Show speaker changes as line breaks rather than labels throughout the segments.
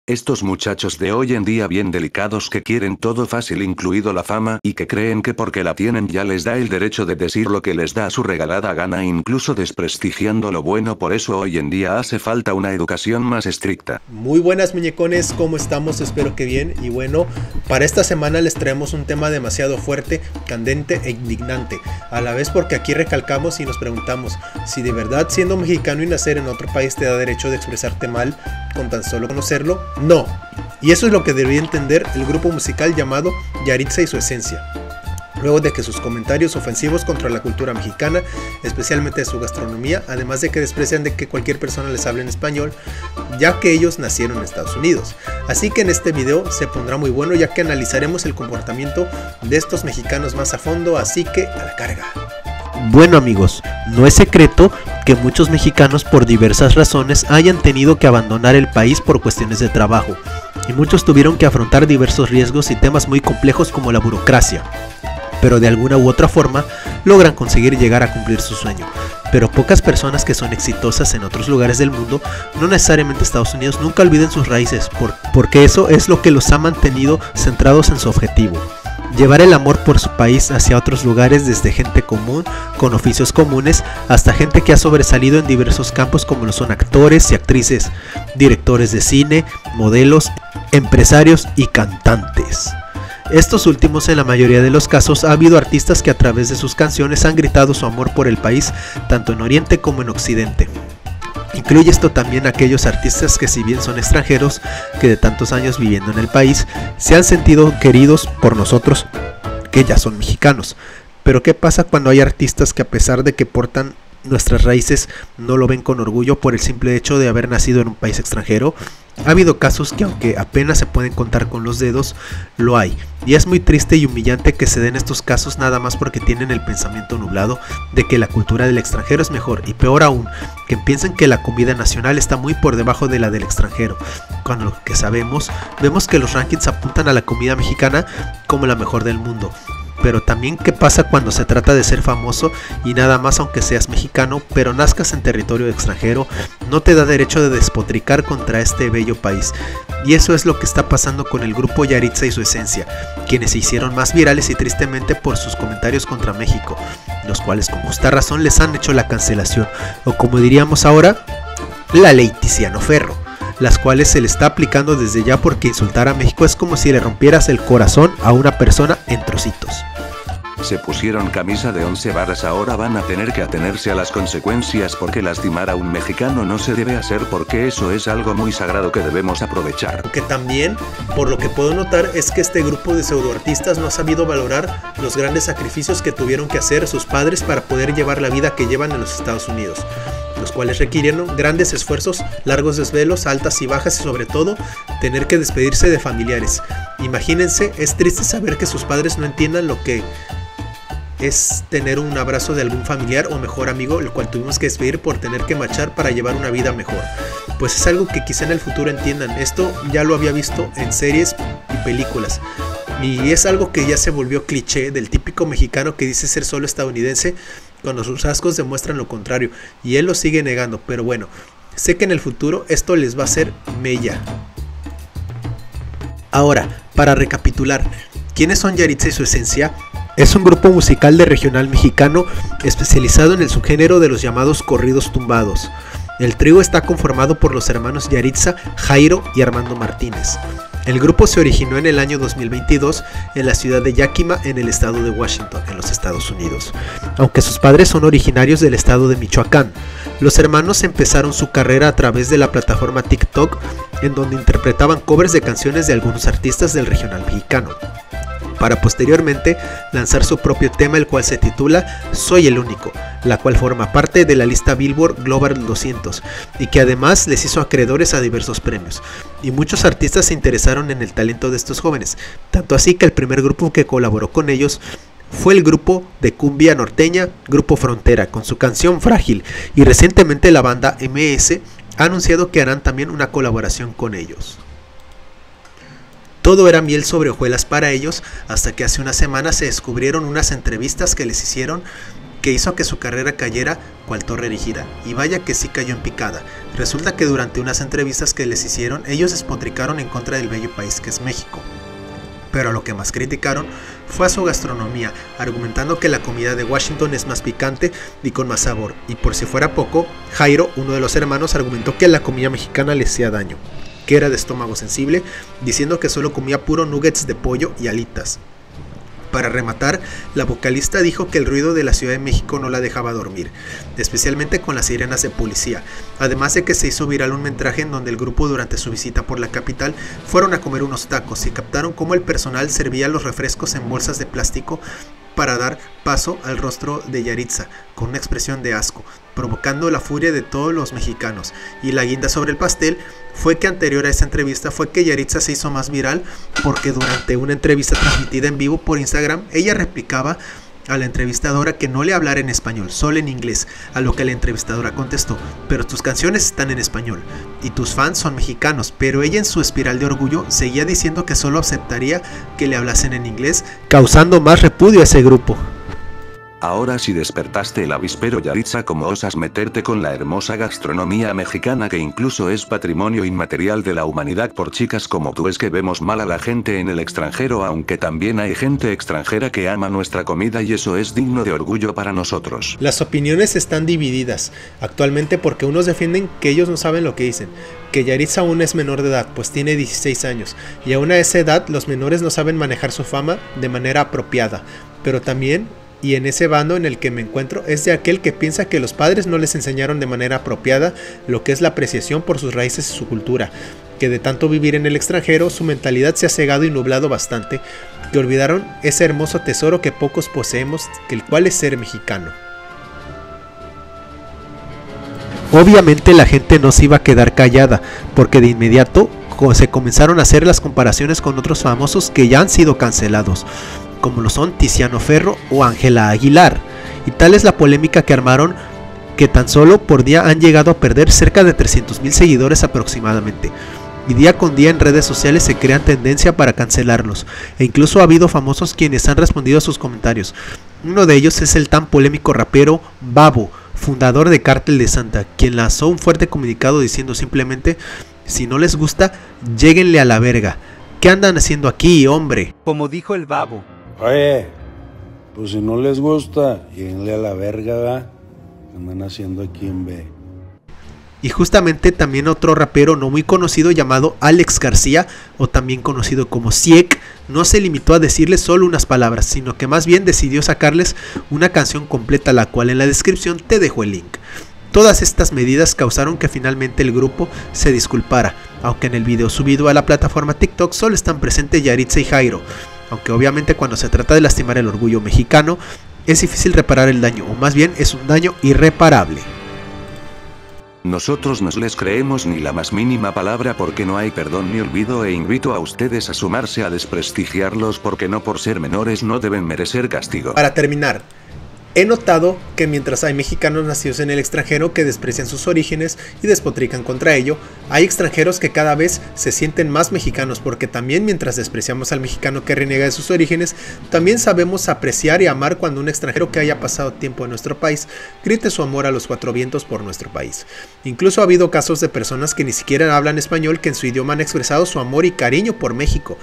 Estos muchachos de hoy en día bien delicados que quieren todo fácil incluido la fama y que creen que porque la tienen ya les da el derecho de decir lo que les da su regalada gana incluso desprestigiando lo bueno. Por eso hoy en día hace falta una educación más estricta.
Muy buenas muñecones, ¿cómo estamos? Espero que bien. Y bueno, para esta semana les traemos un tema demasiado fuerte, candente e indignante. A la vez porque aquí recalcamos y nos preguntamos si de verdad siendo mexicano y nacer en otro país te da derecho de expresarte mal con tan solo conocerlo. No, y eso es lo que debería entender el grupo musical llamado Yahritza y su esencia. Luego de que sus comentarios ofensivos contra la cultura mexicana, especialmente de su gastronomía, además de que desprecian de que cualquier persona les hable en español, ya que ellos nacieron en Estados Unidos. Así que en este video se pondrá muy bueno ya que analizaremos el comportamiento de estos mexicanos más a fondo, así que a la carga.
Bueno amigos, no es secreto que muchos mexicanos por diversas razones hayan tenido que abandonar el país por cuestiones de trabajo, y muchos tuvieron que afrontar diversos riesgos y temas muy complejos como la burocracia, pero de alguna u otra forma logran conseguir llegar a cumplir su sueño. Pero pocas personas que son exitosas en otros lugares del mundo, no necesariamente Estados Unidos, nunca olviden sus raíces, porque eso es lo que los ha mantenido centrados en su objetivo. Llevar el amor por su país hacia otros lugares, desde gente común, con oficios comunes, hasta gente que ha sobresalido en diversos campos como lo son actores y actrices, directores de cine, modelos, empresarios y cantantes. Estos últimos, en la mayoría de los casos, ha habido artistas que a través de sus canciones han gritado su amor por el país, tanto en Oriente como en Occidente. Incluye esto también a aquellos artistas que, si bien son extranjeros, que de tantos años viviendo en el país, se han sentido queridos por nosotros, que ya son mexicanos. Pero ¿qué pasa cuando hay artistas que, a pesar de que portan nuestras raíces, no lo ven con orgullo por el simple hecho de haber nacido en un país extranjero? Ha habido casos que, aunque apenas se pueden contar con los dedos, lo hay, y es muy triste y humillante que se den estos casos nada más porque tienen el pensamiento nublado de que la cultura del extranjero es mejor, y peor aún, que piensen que la comida nacional está muy por debajo de la del extranjero, cuando lo que vemos que los rankings apuntan a la comida mexicana como la mejor del mundo. Pero también, ¿qué pasa cuando se trata de ser famoso y nada más aunque seas mexicano, pero nazcas en territorio extranjero? No te da derecho de despotricar contra este bello país. Y eso es lo que está pasando con el grupo Yahritza y su esencia, quienes se hicieron más virales y tristemente por sus comentarios contra México, los cuales con justa razón les han hecho la cancelación, o como diríamos ahora, la ley Tiziano Ferro, las cuales se le está aplicando desde ya porque insultar a México es como si le rompieras el corazón a una persona en trocitos.
Se pusieron camisa de 11 varas, ahora van a tener que atenerse a las consecuencias porque lastimar a un mexicano no se debe hacer porque eso es algo muy sagrado que debemos aprovechar.
Que también, por lo que puedo notar, es que este grupo de pseudoartistas no ha sabido valorar los grandes sacrificios que tuvieron que hacer sus padres para poder llevar la vida que llevan en los Estados Unidos, los cuales requirieron grandes esfuerzos, largos desvelos, altas y bajas y sobre todo tener que despedirse de familiares. Imagínense, es triste saber que sus padres no entiendan lo que es tener un abrazo de algún familiar o mejor amigo, el cual tuvimos que despedir por tener que marchar para llevar una vida mejor. Pues es algo que quizá en el futuro entiendan. Esto ya lo había visto en series y películas, y es algo que ya se volvió cliché del típico mexicano que dice ser solo estadounidense cuando sus rasgos demuestran lo contrario, y él lo sigue negando. Pero bueno, sé que en el futuro esto les va a hacer mella. Ahora, para recapitular, ¿quiénes son Yahritza y su esencia? Es un grupo musical de regional mexicano especializado en el subgénero de los llamados corridos tumbados. El trío está conformado por los hermanos Yahritza, Jairo y Armando Martínez. El grupo se originó en el año 2022 en la ciudad de Yakima, en el estado de Washington, en los Estados Unidos. Aunque sus padres son originarios del estado de Michoacán, los hermanos empezaron su carrera a través de la plataforma TikTok, en donde interpretaban covers de canciones de algunos artistas del regional mexicano, para posteriormente lanzar su propio tema, el cual se titula Soy el Único, la cual forma parte de la lista Billboard Global 200 y que además les hizo acreedores a diversos premios. Y muchos artistas se interesaron en el talento de estos jóvenes, tanto así que el primer grupo que colaboró con ellos fue el grupo de cumbia norteña Grupo Frontera con su canción Frágil, y recientemente la banda MS ha anunciado que harán también una colaboración con ellos. Todo era miel sobre hojuelas para ellos, hasta que hace unas semanas se descubrieron unas entrevistas que les hicieron que hizo que su carrera cayera cual torre erigida, y vaya que sí cayó en picada. Resulta que durante unas entrevistas que les hicieron, ellos despotricaron en contra del bello país que es México. Pero a lo que más criticaron fue a su gastronomía, argumentando que la comida de Washington es más picante y con más sabor, y por si fuera poco, Jairo, uno de los hermanos, argumentó que la comida mexicana le hacía daño, que era de estómago sensible, diciendo que solo comía puro nuggets de pollo y alitas. Para rematar, la vocalista dijo que el ruido de la Ciudad de México no la dejaba dormir, especialmente con las sirenas de policía, además de que se hizo viral un metraje en donde el grupo durante su visita por la capital fueron a comer unos tacos y captaron cómo el personal servía los refrescos en bolsas de plástico para dar paso al rostro de Yahritza, con una expresión de asco, provocando la furia de todos los mexicanos. Y la guinda sobre el pastel fue que anterior a esa entrevista fue que Yahritza se hizo más viral, porque durante una entrevista transmitida en vivo por Instagram, ella replicaba a la entrevistadora que no le hablara en español, solo en inglés, a lo que la entrevistadora contestó: pero tus canciones están en español y tus fans son mexicanos. Pero ella, en su espiral de orgullo, seguía diciendo que solo aceptaría que le hablasen en inglés, causando más repudio a ese grupo.
Ahora sí despertaste el avispero, Yahritza, ¿cómo osas meterte con la hermosa gastronomía mexicana que incluso es patrimonio inmaterial de la humanidad? Por chicas como tú es que vemos mal a la gente en el extranjero, aunque también hay gente extranjera que ama nuestra comida y eso es digno de orgullo para nosotros.
Las opiniones están divididas actualmente, porque unos defienden que ellos no saben lo que dicen, que Yahritza aún es menor de edad, pues tiene 16 años, y aún a esa edad los menores no saben manejar su fama de manera apropiada, pero también, y en ese bando en el que me encuentro, es de aquel que piensa que los padres no les enseñaron de manera apropiada lo que es la apreciación por sus raíces y su cultura, que de tanto vivir en el extranjero su mentalidad se ha cegado y nublado bastante, que olvidaron ese hermoso tesoro que pocos poseemos, que el cual es ser mexicano.
Obviamente la gente no se iba a quedar callada, porque de inmediato se comenzaron a hacer las comparaciones con otros famosos que ya han sido cancelados, como lo son Tiziano Ferro o Ángela Aguilar, y tal es la polémica que armaron, que tan solo por día han llegado a perder cerca de 300,000 seguidores aproximadamente, y día con día en redes sociales se crean tendencia para cancelarlos, e incluso ha habido famosos quienes han respondido a sus comentarios. Uno de ellos es el tan polémico rapero Babo, fundador de Cártel de Santa, quien lanzó un fuerte comunicado diciendo simplemente: si no les gusta, lléguenle a la verga, ¿qué andan haciendo aquí, hombre?
Como dijo el Babo.
Oye, pues si no les gusta, lléguenle a la verga, ¿verdad? ¿Qué andan haciendo aquí en B?
Y justamente también otro rapero no muy conocido llamado Alex García, o también conocido como Siek, no se limitó a decirles solo unas palabras, sino que más bien decidió sacarles una canción completa, la cual en la descripción te dejo el link. Todas estas medidas causaron que finalmente el grupo se disculpara, aunque en el video subido a la plataforma TikTok solo están presentes Yahritza y Jairo, aunque obviamente cuando se trata de lastimar el orgullo mexicano es difícil reparar el daño, o más bien es un daño irreparable.
Nosotros no les creemos ni la más mínima palabra, porque no hay perdón ni olvido, e invito a ustedes a sumarse a desprestigiarlos, porque no por ser menores no deben merecer castigo.
Para terminar, he notado que mientras hay mexicanos nacidos en el extranjero que desprecian sus orígenes y despotrican contra ello, hay extranjeros que cada vez se sienten más mexicanos, porque también mientras despreciamos al mexicano que reniega de sus orígenes, también sabemos apreciar y amar cuando un extranjero que haya pasado tiempo en nuestro país grite su amor a los cuatro vientos por nuestro país. Incluso ha habido casos de personas que ni siquiera hablan español, que en su idioma han expresado su amor y cariño por México,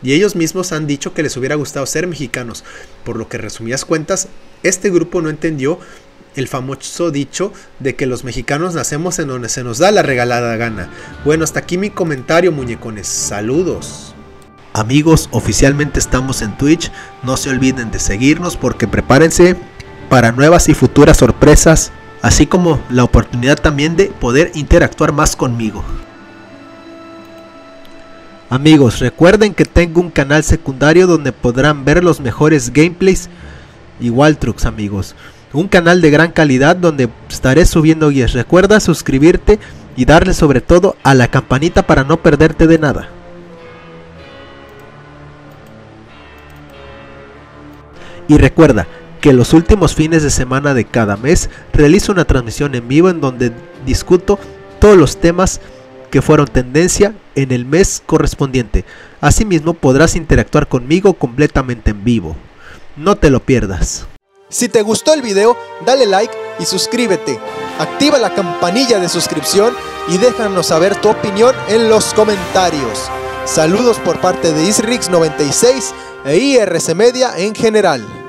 y ellos mismos han dicho que les hubiera gustado ser mexicanos, por lo que, resumidas cuentas, este grupo no entendió el famoso dicho de que los mexicanos nacemos en donde se nos da la regalada gana. Bueno, hasta aquí mi comentario, muñecones. Saludos.
Amigos, oficialmente estamos en Twitch, no se olviden de seguirnos, porque prepárense para nuevas y futuras sorpresas, así como la oportunidad también de poder interactuar más conmigo. Amigos, recuerden que tengo un canal secundario donde podrán ver los mejores gameplays y wall trucks, amigos. Un canal de gran calidad donde estaré subiendo guías. Recuerda suscribirte y darle sobre todo a la campanita para no perderte de nada. Y recuerda que los últimos fines de semana de cada mes realizo una transmisión en vivo en donde discuto todos los temas
que fueron tendencia en el mes correspondiente. Asimismo podrás interactuar conmigo completamente en vivo. No te lo pierdas.
Si te gustó el video, dale like y suscríbete. Activa la campanilla de suscripción y déjanos saber tu opinión en los comentarios. Saludos por parte de Isrix96 e IRC Media en general.